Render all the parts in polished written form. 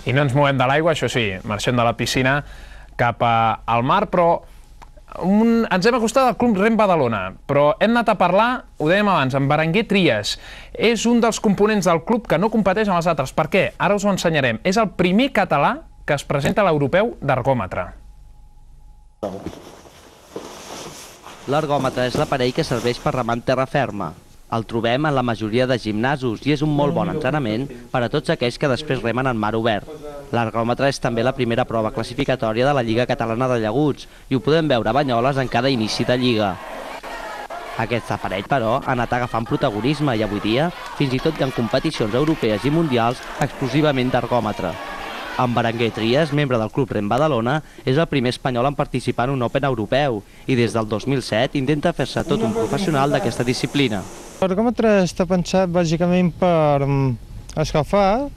I no ens movem de l'aigua, això sí, marxem de la piscina cap al mar, però ens hem acostat al Club Rem Badalona, però hem anat a parlar, ho dèiem abans, amb Berenguer Trias. És un dels components del club que no competeix amb els altres. Per què? Ara us ho ensenyarem. És el primer català que es presenta a l'europeu d'ergòmetre. L'ergòmetre és l'aparell que serveix per remar en terra ferma. El trobem en la majoria de gimnasos i és un molt bon entrenament per a tots aquells que després remen en mar obert. L'ergòmetre és també la primera prova classificatòria de la Lliga Catalana de Llaguts i ho podem veure a Banyoles en cada inici de Lliga. Aquest aparell, però, ha anat agafant protagonisme i avui dia fins i tot hi ha competicions europees i mundials exclusivament d'ergòmetre. En Berenguer Trias, membre del Club Rem Badalona, és el primer espanyol en participar en un Open europeu i des del 2007 intenta fer-se tot un professional d'aquesta disciplina. L'ergòmetre està pensat bàsicament per escalfar.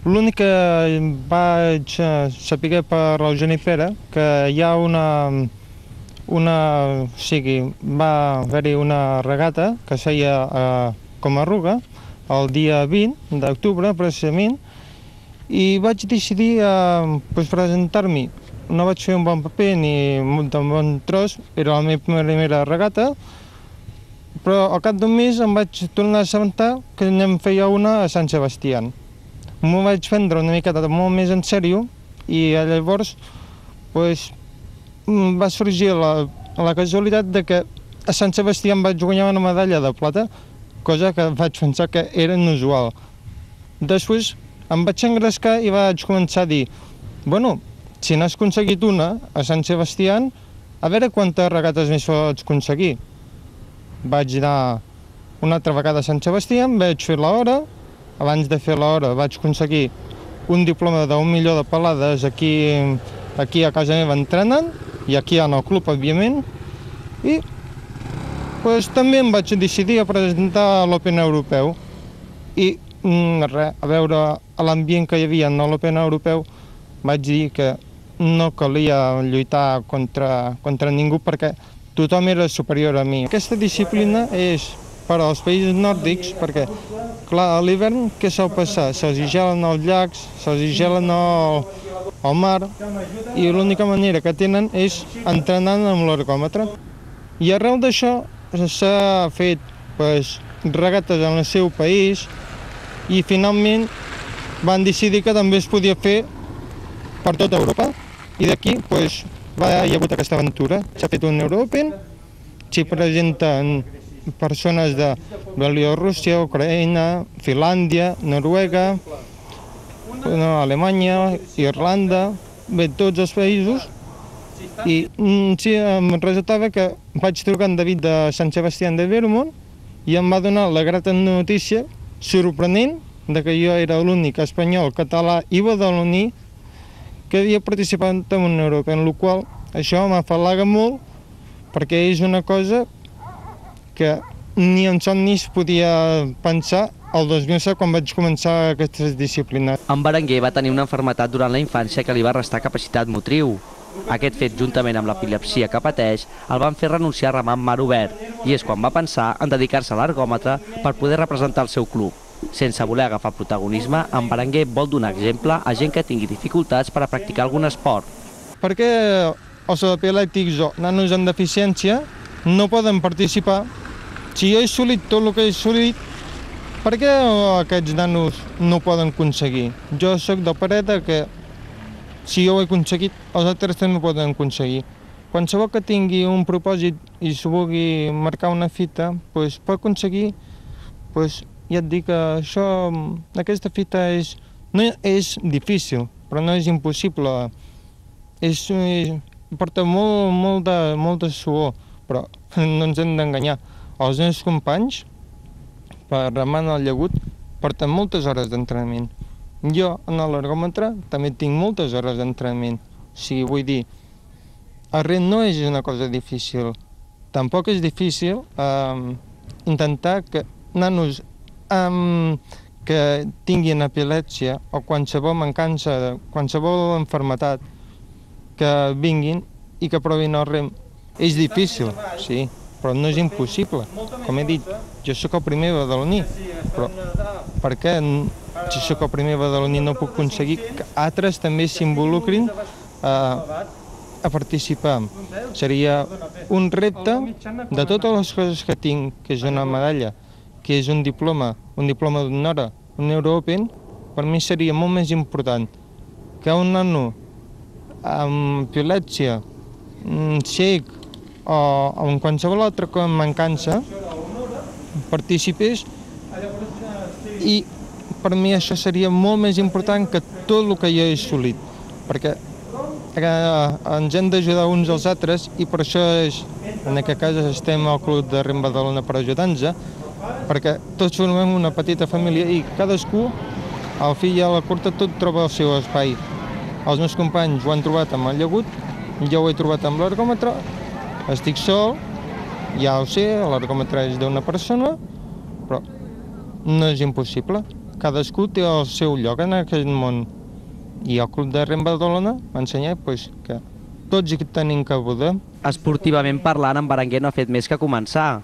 L'únic que vaig saber per l'Eugeni Pere que hi ha va haver-hi una regata que es feia com a Ruga el dia 20 d'octubre, precisament, i vaig decidir presentar-m'hi. No vaig fer un bon paper ni un bon tros, era la meva primera regata, però al cap d'un mes em vaig tornar a assabentar que em feia una a Sant Sebastián. M'ho vaig prendre una miqueta molt més en sèrio i llavors va sorgir la casualitat de que a Sant Sebastián vaig guanyar una medalla de plata, cosa que vaig pensar que era inusual. Després em vaig engrescar i vaig començar a dir bueno, si n'has aconseguit una a Sant Sebastián, a veure quantes regates més pots aconseguir. Vaig anar una altra vegada a Sant Sebastián, vaig fer l'hora, abans de fer l'hora vaig aconseguir un diploma d'1 milió de pelades aquí a casa meva entrenant, i aquí en el club, òbviament, i també em vaig decidir a presentar a l'Open Europeu. I a veure l'ambient que hi havia en l'Open Europeu, vaig dir que no calia lluitar contra ningú perquè tothom era superior a mi. Aquesta disciplina és per als països nòrdics perquè, clar, a l'hivern què sol passar? Se'ls gelen els llacs, se'ls gelen el mar i l'única manera que tenen és entrenant amb l'ergòmetre. I arreu d'això s'ha fet regates en el seu país i finalment van decidir que també es podia fer per tota Europa. I d'aquí hi ha hagut aquesta aventura. S'ha fet un Europen, s'hi presenten persones de Bielorússia, Ucraïna, Finlàndia, Noruega, Alemanya, Irlanda, tots els països. I sí, em resultava que vaig trucar en David de Sant Sebastián de Vermont i em va donar la grata notícia sorprenent que jo era l'únic espanyol, català i badaloní que havia participat en un Europa, en la qual això m'afalaga molt perquè és una cosa que ni en somnis podia pensar el 2007 quan vaig començar aquestes disciplines. En Berenguer va tenir una malaltia durant la infància que li va restar capacitat motriu. Aquest fet, juntament amb l'epilèpsia que pateix, el van fer renunciar a remar en mar obert i és quan va pensar en dedicar-se a l'ergòmetre per poder representar el seu club. Sense voler agafar protagonisme, en Berenguer vol donar exemple a gent que tingui dificultats per a practicar algun esport. Per què els epilèptics o nanos amb deficiència no poden participar? Si jo he assolit tot el que he assolit, per què aquests nanos no ho poden aconseguir? Jo soc del parer que si jo ho he aconseguit, els altres també ho poden aconseguir. Qualsevol que tingui un propòsit i s'ho vulgui marcar una fita, pot aconseguir, ja et dic que aquesta fita no és difícil, però no és impossible. Porta molt de suor, però no ens hem d'enganyar. Els meus companys, per remar en el llagut, porten moltes hores d'entrenament. Jo, en l'ergòmetre, també tinc moltes hores d'entrenament. O sigui, vull dir, el rem no és una cosa difícil. Tampoc és difícil intentar que nanos que tinguin epilèpsia o qualsevol mancança, qualsevol malaltia que vinguin i que provin el rem. És difícil, sí, però no és impossible. Com he dit, jo sóc el primer badaloní, però per què si sóc el primer badaloní no puc aconseguir que altres també s'involucrin a participar. Seria un repte de totes les coses que tinc, que és una medalla, que és un diploma d'honor, un European, per mi seria molt més important que un nano amb epilèpsia, cec o amb qualsevol altra mancança participés, i per mi això seria molt més important que tot el que jo he assolit, perquè ens hem d'ajudar uns als altres i per això en aquest cas estem al Club de Rem Badalona per ajudar-nos, perquè tots formem una petita família i cadascú, al fi i a la curta, tot troba el seu espai. Els meus companys ho han trobat amb el llagut, jo ho he trobat amb l'ergòmetre, estic sol, ja ho sé, l'ergòmetre és d'una persona, però no és impossible. Cadascú té el seu lloc en aquest món. I el Club de Rem Badalona m'ha ensenyat que tots hi tenim cabuda. Esportivament parlant, en Berenguer no ha fet més que començar.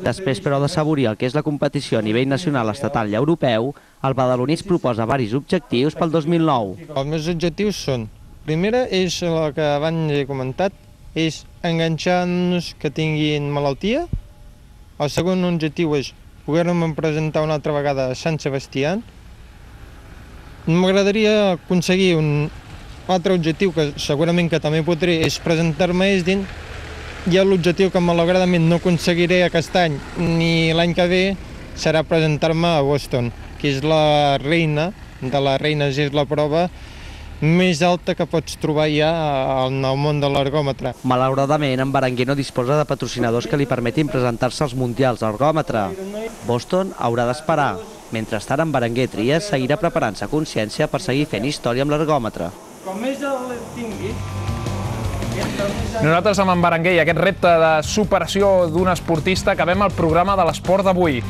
Després, però, de saborir el que és la competició a nivell nacional, estatal i europeu, el badaloní es proposa varis objectius pel 2009. Els meus objectius són, primera és el que abans he comentat, és enganxar-nos que tinguin malaltia. El segon objectiu és poder-me presentar una altra vegada a Sant Sebastià. M'agradaria aconseguir un altre objectiu que segurament que també podré, és presentar-me a Esdin. I l'objectiu que malauradament no aconseguiré aquest any ni l'any que ve serà presentar-me a Boston, que és la reina de les reines, és la prova més alta que pots trobar ja en el món de l'ergòmetre. Malauradament, en Berenguer no disposa de patrocinadors que li permetin presentar-se als mundials d'ergòmetre. Boston haurà d'esperar. Mentrestant, en Berenguer Trias seguirà preparant-se a consciència per seguir fent història amb l'ergòmetre. Com més el tingui... Nosaltres amb en Berenguer i aquest repte de superació d'un esportista acabem el programa de l'esport d'avui.